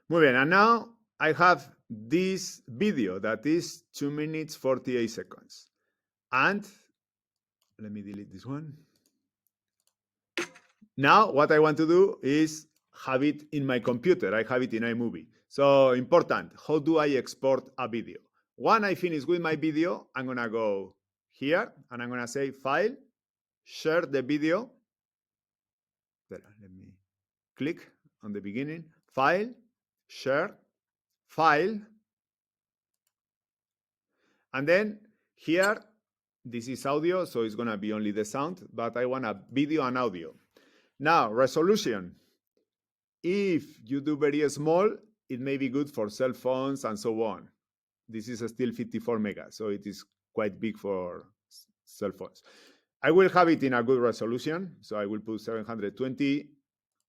Muy bien, and now I have this video that is 2 minutes 48 seconds. And let me delete this one. Now what I want to do is have it in my computer. I have it in iMovie. So important, how do I export a video? When I finish with my video, I'm gonna go here and I'm gonna say File, Share the video. Let me click on the beginning. File, Share, File. And then here, this is audio, so it's gonna be only the sound, but I want a video and audio. Now, resolution. If you do very small, it may be good for cell phones and so on. This is still 54 mega, so it is quite big for cell phones. I will have it in a good resolution, so I will put 720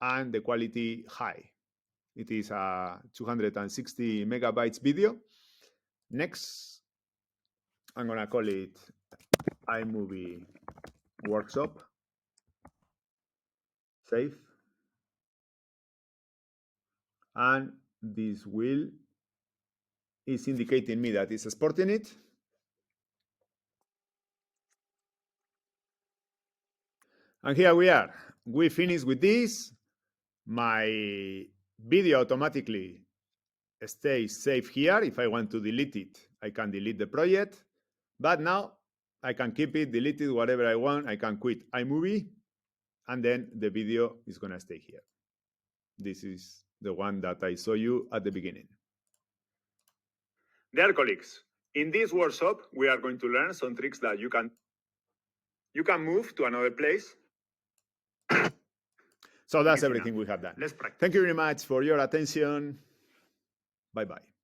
and the quality high. It is a 260 megabytes video. Next, I'm gonna call it iMovie Workshop. Save. And this wheel is indicating me that it's exporting it. And here we are. We finished with this. My video automatically stays safe here. If I want to delete it, I can delete the project. But now I can keep it, delete it, whatever I want. I can quit iMovie, and then the video is going to stay here. This is the one that I saw you at the beginning. Dear colleagues, in this workshop, we are going to learn some tricks that you can move to another place. So that's everything we have done. Let's practice. Thank you very much for your attention. Bye-bye.